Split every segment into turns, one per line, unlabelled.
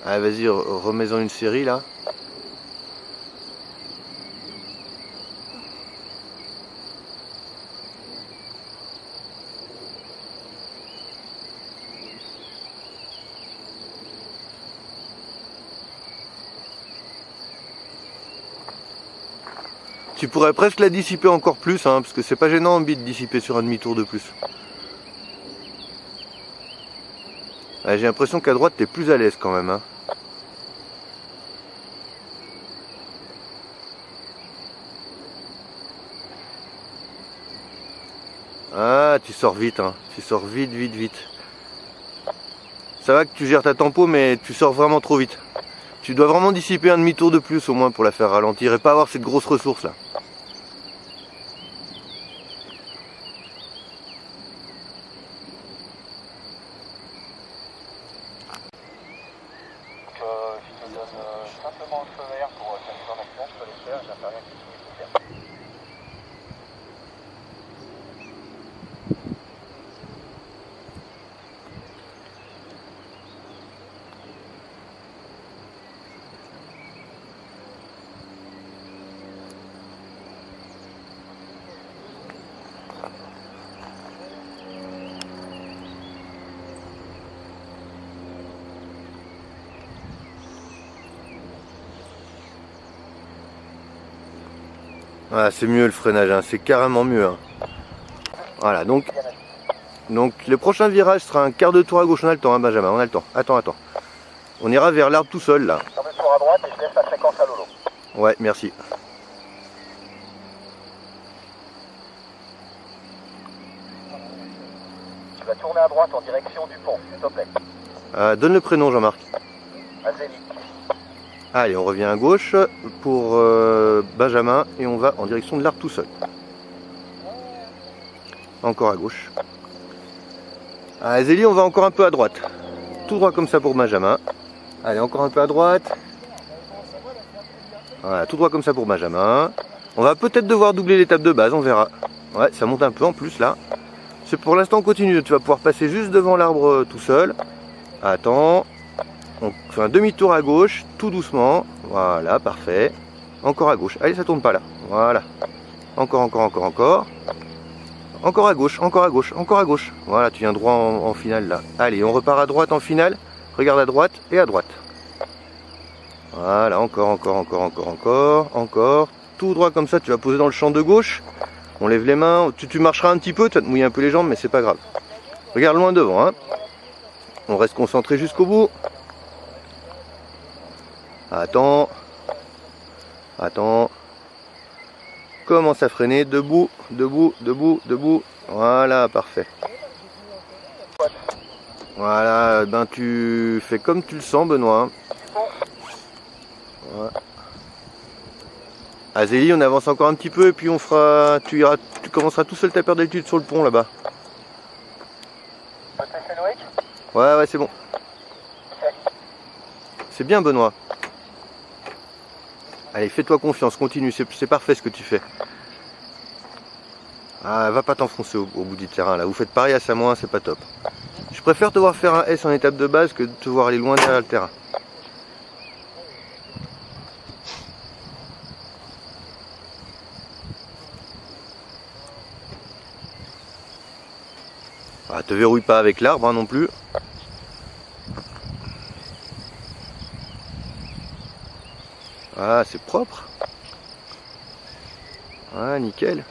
Allez, vas-y, remets-en une série là. Tu pourrais presque la dissiper encore plus, hein, parce que c'est pas gênant de dissiper sur un demi-tour de plus. Ouais, j'ai l'impression qu'à droite t'es plus à l'aise quand même. Hein. Ah, tu sors vite, hein. Tu sors vite, vite, vite. Ça va que tu gères ta tempo, mais tu sors vraiment trop vite. Tu dois vraiment dissiper un demi-tour de plus au moins pour la faire ralentir et pas avoir cette grosse ressource là.
Je te donne simplement le feu vert pour ta mise en action, je peux le faire, j'interviens tout de suite.
Voilà, c'est mieux le freinage, hein. C'est carrément mieux. Hein. Voilà, donc le prochain virage sera un quart de tour à gauche. On a le temps, hein, Benjamin, on a le temps. Attends. On ira vers l'arbre tout seul là.
Je tombe sur à droite et je laisse la fréquence à Lolo.
Ouais, merci.
Tu vas tourner à droite en direction du pont, s'il te plaît.
Donne le prénom, Jean-Marc.
Azélie.
Allez, on revient à gauche pour Benjamin et on va en direction de l'arbre tout seul. Encore à gauche. Zélie, on va encore un peu à droite. Tout droit comme ça pour Benjamin. Allez, encore un peu à droite. Voilà, tout droit comme ça pour Benjamin. On va peut-être devoir doubler l'étape de base, on verra. Ouais, ça monte un peu en plus là. C'est pour l'instant on continue. Tu vas pouvoir passer juste devant l'arbre tout seul. Attends. On fait un demi-tour à gauche, tout doucement. Voilà, parfait. Encore à gauche. Allez, ça tourne pas là. Voilà. Encore. Encore à gauche, encore à gauche. Voilà, tu viens droit en finale là. Allez, on repart à droite en finale. Regarde à droite et à droite. Voilà, encore. Tout droit comme ça, tu vas poser dans le champ de gauche. On lève les mains. Tu marcheras un petit peu, tu vas te mouiller un peu les jambes, mais c'est pas grave. Regarde loin devant, hein. On reste concentré jusqu'au bout. Attends. Commence à freiner, debout. Voilà, parfait. Voilà, ben tu fais comme tu le sens, Benoît. Ouais. Zélie, on avance encore un petit peu et puis on fera. Tu commenceras tout seul ta perte d'altitude sur le pont là-bas. Ouais, c'est bon. C'est bien, Benoît. Allez, fais-toi confiance, continue, c'est parfait ce que tu fais. Va pas t'enfoncer au bout du terrain là, vous faites pareil à Samoin, c'est pas top. Je préfère te voir faire un S en étape de base que de te voir aller loin derrière le terrain. Te verrouille pas avec l'arbre hein, non plus. C'est propre. Nickel.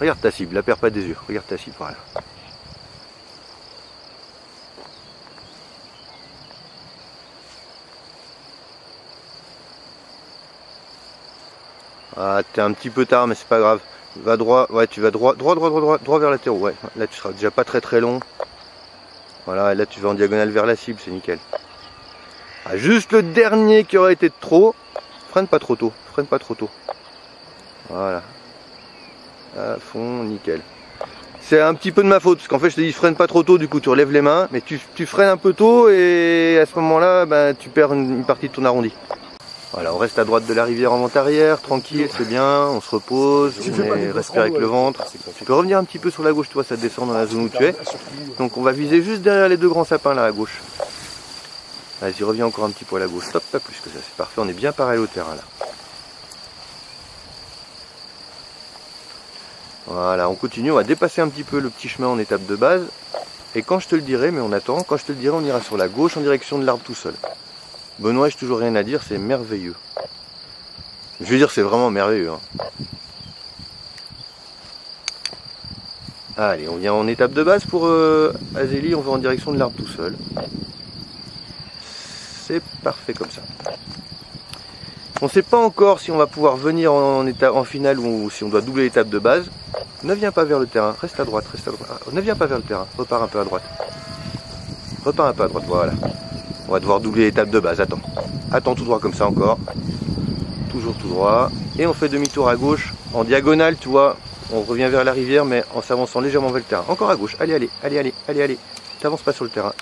Regarde ta cible, la perds pas des yeux. Regarde ta cible, voilà. T'es un petit peu tard, mais c'est pas grave. Va droit, ouais, tu vas droit vers la terreau. Ouais, là tu seras déjà pas très long. Voilà, et là tu vas en diagonale vers la cible, c'est nickel. Juste le dernier qui aurait été de trop. Freine pas trop tôt. Voilà. À fond, nickel. C'est un petit peu de ma faute, parce qu'en fait je te dis freine pas trop tôt, du coup tu relèves les mains, mais tu freines un peu tôt et à ce moment là tu perds une partie de ton arrondi. Voilà, on reste à droite de la rivière en vente arrière, tranquille, c'est bien, on se repose, on respire avec le ventre. Tu peux revenir un petit peu sur la gauche, toi, ça descend dans la zone où tu es. Donc on va viser juste derrière les deux grands sapins là à gauche. Vas-y, reviens encore un petit peu à la gauche, stop, pas plus que ça, c'est parfait, on est bien pareil au terrain là. Voilà, on continue, on va dépasser un petit peu le petit chemin en étape de base. Et quand je te le dirai, mais on attend, quand je te le dirai, on ira sur la gauche en direction de l'arbre tout seul. Benoît, j'ai toujours rien à dire, c'est merveilleux. Je veux dire, c'est vraiment merveilleux. Hein. Allez, on vient en étape de base pour Azélie, on va en direction de l'arbre tout seul. C'est parfait comme ça. On ne sait pas encore si on va pouvoir venir en finale ou si on doit doubler l'étape de base. Ne viens pas vers le terrain, reste à droite, reste à droite. Ne viens pas vers le terrain, repars un peu à droite. Repars un peu à droite, voilà. On va devoir doubler l'étape de base, attends. Attends tout droit comme ça encore. Toujours tout droit. Et on fait demi-tour à gauche, en diagonale, tu vois. On revient vers la rivière, mais en s'avançant légèrement vers le terrain. Encore à gauche, allez, allez, allez, allez, allez, allez. T'avances pas sur le terrain.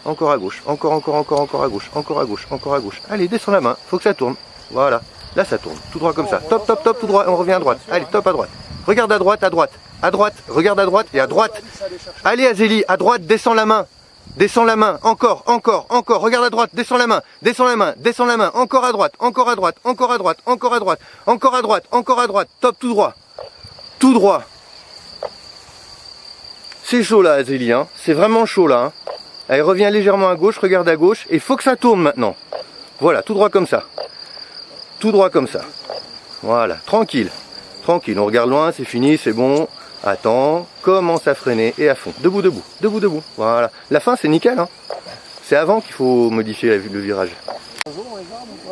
Encore à gauche, encore à gauche, encore à gauche, encore à gauche. Allez, descends la main, faut que ça tourne. Voilà, là ça tourne, tout droit comme ça. Top, top, top, tout droit, on revient à droite. Allez, top à droite. Regarde à droite, regarde à droite et à droite. Allez Azélie, à droite, descends la main. Descends la main, encore, encore, encore. Regarde à droite, descends la main, descends la main, descends la main. Encore à droite, encore à droite, encore à droite, encore à droite, encore à droite, encore à droite. Top, tout droit. Tout droit. C'est chaud là Azélie, hein. C'est vraiment chaud là. Hein. Allez, reviens légèrement à gauche, regarde à gauche. Et il faut que ça tourne maintenant. Voilà, tout droit comme ça. Tout droit comme ça. Voilà, tranquille. Tranquille, on regarde loin, c'est fini, c'est bon. Attends, commence à freiner et à fond. Debout, debout, debout, debout. Voilà. La fin, c'est nickel. Hein. C'est avant qu'il faut modifier le virage.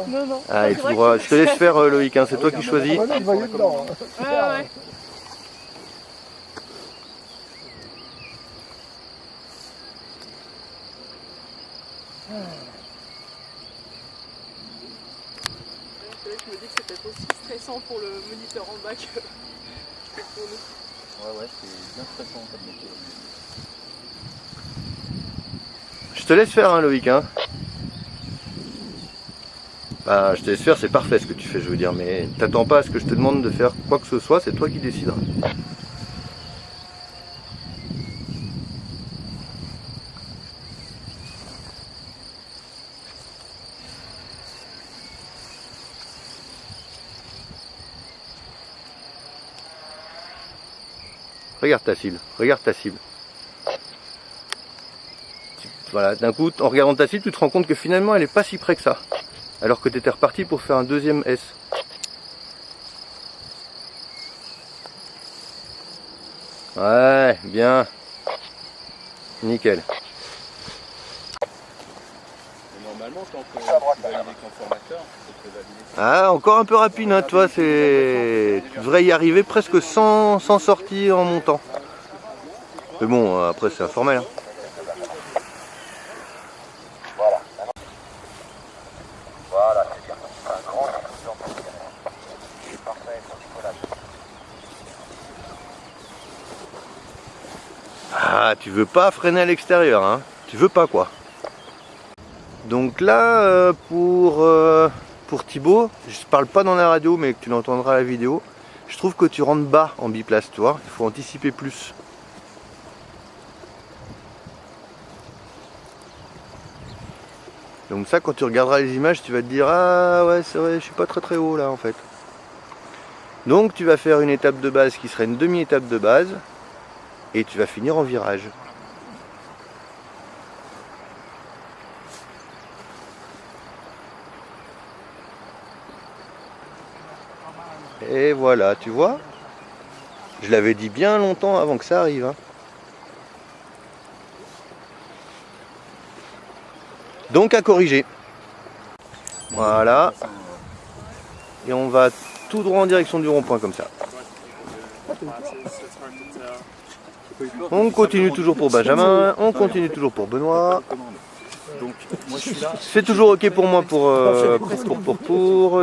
Non, non.
Allez, tout droit. Je te laisse faire Loïc, hein. C'est toi qui choisis.
Ouais, ouais. Je me dis que c'est peut-être aussi stressant pour le moniteur en bas que pour nous.
Ouais, c'est bien stressant comme métier.
Je te laisse faire, hein, Loïc. Hein. Bah, je te laisse faire, c'est parfait ce que tu fais, je veux dire. Mais t'attends pas à ce que je te demande de faire quoi que ce soit, c'est toi qui décideras. Regarde ta cible, regarde ta cible. Voilà, d'un coup, en regardant ta cible, tu te rends compte que finalement, elle n'est pas si près que ça. Alors que tu étais reparti pour faire un deuxième S. Ouais, bien. Nickel.
Normalement, quand on valide avec ton formateur, c'est validé.
Ah, encore un peu rapide, hein, toi, c'est... Tu devrais y arriver presque sans sortir en montant. Mais bon, après, c'est informel. Hein.
Voilà, c'est bien. Un grand exemple. C'est parfait pour Nicolas.
Ah, tu veux pas freiner à l'extérieur, hein. Tu veux pas, quoi. Donc là, pour Thibaut, je parle pas dans la radio, mais que tu l'entendras à la vidéo, je trouve que tu rentres bas en biplace, tu vois. Il faut anticiper plus. Donc ça, quand tu regarderas les images, tu vas te dire « Ah ouais, c'est vrai, je suis pas très très haut là, en fait. » Donc tu vas faire une étape de base qui serait une demi-étape de base, et tu vas finir en virage. Et voilà, tu vois, je l'avais dit bien longtemps avant que ça arrive. Hein. Donc à corriger. Voilà. Et on va tout droit en direction du rond-point comme ça. On continue toujours pour Benjamin, on continue toujours pour Benoît.
Donc, moi je suis là.
C'est toujours ok pour moi pour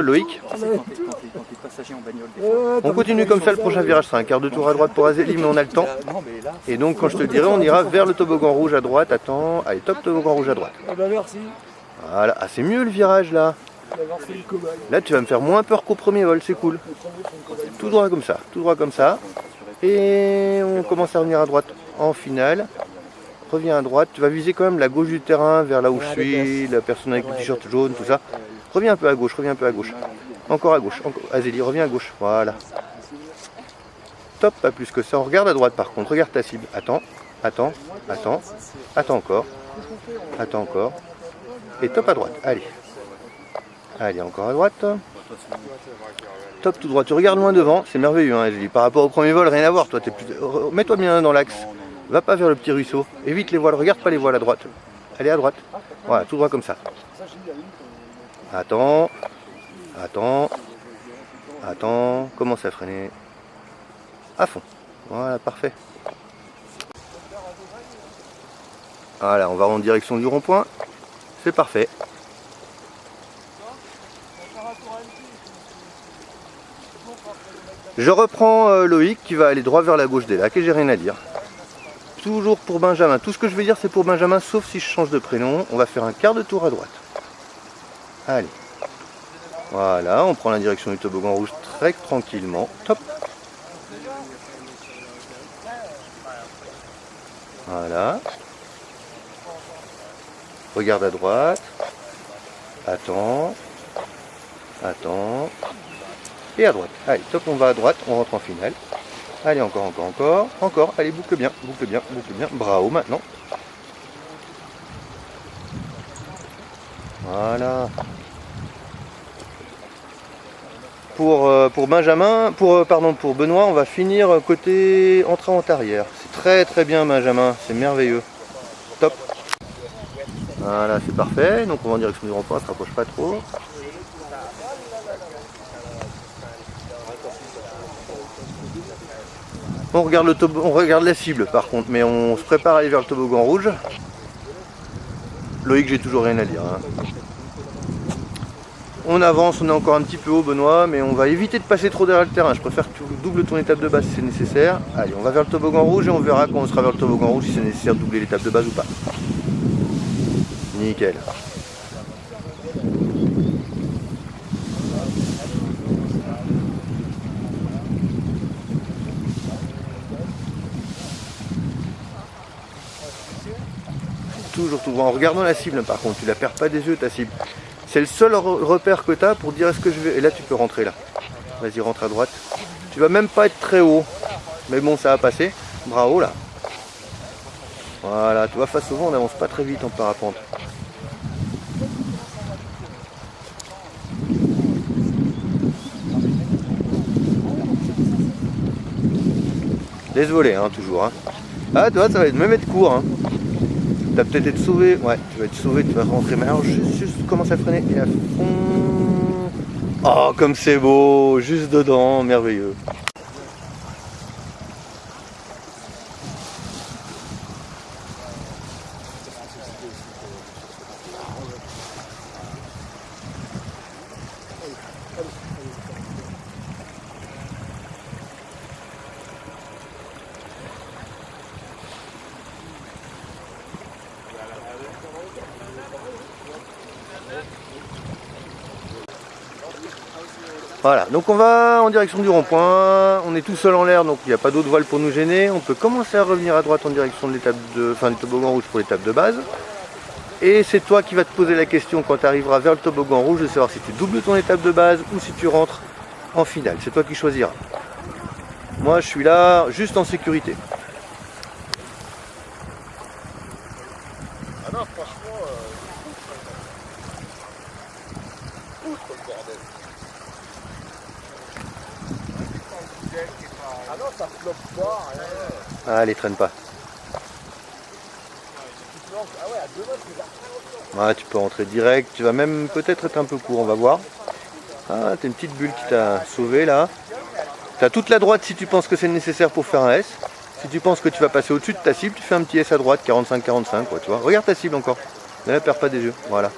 Loïc.
Quand t'es passager en bagnole, des fois.
On continue comme ça, le prochain virage sera un quart de tour à droite pour Azélie, mais on a le temps.
Non, mais là,
Et donc quand je te le dirai, on ira vers le toboggan rouge à droite. Attends, allez, top, toboggan rouge à droite.
Ah bah merci.
Voilà, ah, c'est mieux le virage là. Là, tu vas me faire moins peur qu'au premier vol, c'est cool. Tout droit comme ça, tout droit comme ça. Et on commence à revenir à droite en finale. Reviens à droite, tu vas viser quand même la gauche du terrain, vers là où je suis, la personne avec le t-shirt jaune, tout ça. Reviens un peu à gauche, reviens un peu à gauche. Encore à gauche, Azélie, reviens à gauche, voilà. Top, pas plus que ça. On regarde à droite par contre, regarde ta cible. Attends, attends, attends, attends encore. Attends encore. Et top à droite, allez. Allez, encore à droite. Top tout droit, tu regardes loin devant, c'est merveilleux, hein, Azélie. Par rapport au premier vol, rien à voir. Toi, mets-toi bien dans l'axe. Va pas vers le petit ruisseau. Évite les voiles, regarde pas les voiles à droite. Allez à droite. Voilà, tout droit comme ça. Attends. Attends. Attends. Commence à freiner. À fond. Voilà, parfait. Voilà, on va en direction du rond-point. C'est parfait. Je reprends Loïc qui va aller droit vers la gauche des lacs et j'ai rien à dire. Toujours pour Benjamin. Tout ce que je vais dire c'est pour Benjamin sauf si je change de prénom. On va faire un quart de tour à droite. Allez. Voilà, on prend la direction du toboggan rouge très tranquillement. Top. Voilà. Regarde à droite. Attends. Attends. Et à droite. Allez, top, on va à droite, on rentre en finale. Allez, encore. Allez, boucle bien. Bravo, maintenant. Voilà. Pour Benjamin, pour Benoît, on va finir côté entrée en arrière. C'est très bien, Benjamin. C'est merveilleux. Top. Voilà, c'est parfait. Donc, on va en direction du rond-point, on se rapproche pas trop. On regarde la cible par contre, mais on se prépare à aller vers le toboggan rouge. Loïc, j'ai toujours rien à dire. Hein. On avance, on est encore un petit peu haut, Benoît, mais on va éviter de passer trop derrière le terrain. Je préfère que tu doubles ton étape de base si c'est nécessaire. Allez, on va vers le toboggan rouge et on verra quand on sera vers le toboggan rouge si c'est nécessaire de doubler l'étape de base ou pas. Nickel. Toujours tout droit en regardant la cible par contre, tu la perds pas des yeux ta cible. C'est le seul repère que tu as pour dire est-ce que je vais. Et là tu peux rentrer là. Vas-y, rentre à droite. Tu vas même pas être très haut. Mais bon, ça va passer. Bravo là. Voilà, tu vois, face au vent, on n'avance pas très vite en parapente. Laisse voler, hein, toujours. Hein. Ah, toi, ça va même être court. Hein. Tu vas peut-être être sauvé. Ouais, tu vas être sauvé, tu vas rentrer. Mais alors, juste commence à freiner et à fond. Oh, comme c'est beau, juste dedans, merveilleux. Voilà, donc on va en direction du rond-point, on est tout seul en l'air donc il n'y a pas d'autre voile pour nous gêner, on peut commencer à revenir à droite en direction de l'étape du toboggan rouge pour l'étape de base. Et c'est toi qui vas te poser la question quand tu arriveras vers le toboggan rouge de savoir si tu doubles ton étape de base ou si tu rentres en finale, c'est toi qui choisiras. Moi je suis là juste en sécurité.
Ah non, franchement, ah non, ça floppe pas, rien.
Allez, traîne pas.
Ah ouais, à 2 mètres, c'est
Ouais, tu peux rentrer direct, tu vas même peut-être être un peu court, on va voir. Ah, t'as une petite bulle qui t'a sauvé là. T'as toute la droite si tu penses que c'est nécessaire pour faire un S. Si tu penses que tu vas passer au-dessus de ta cible, tu fais un petit S à droite, 45-45 quoi, tu vois. Regarde ta cible encore. Ne la perds pas des yeux, voilà.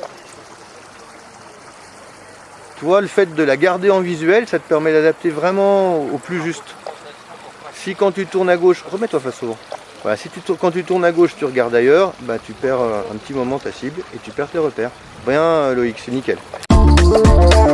Tu vois, le fait de la garder en visuel, ça te permet d'adapter vraiment au plus juste. Si quand tu tournes à gauche, remets-toi face au vent. Voilà, si quand tu tournes à gauche, tu regardes ailleurs, bah, tu perds un petit moment ta cible et tu perds tes repères. Bien Loïc, c'est nickel. Ciao.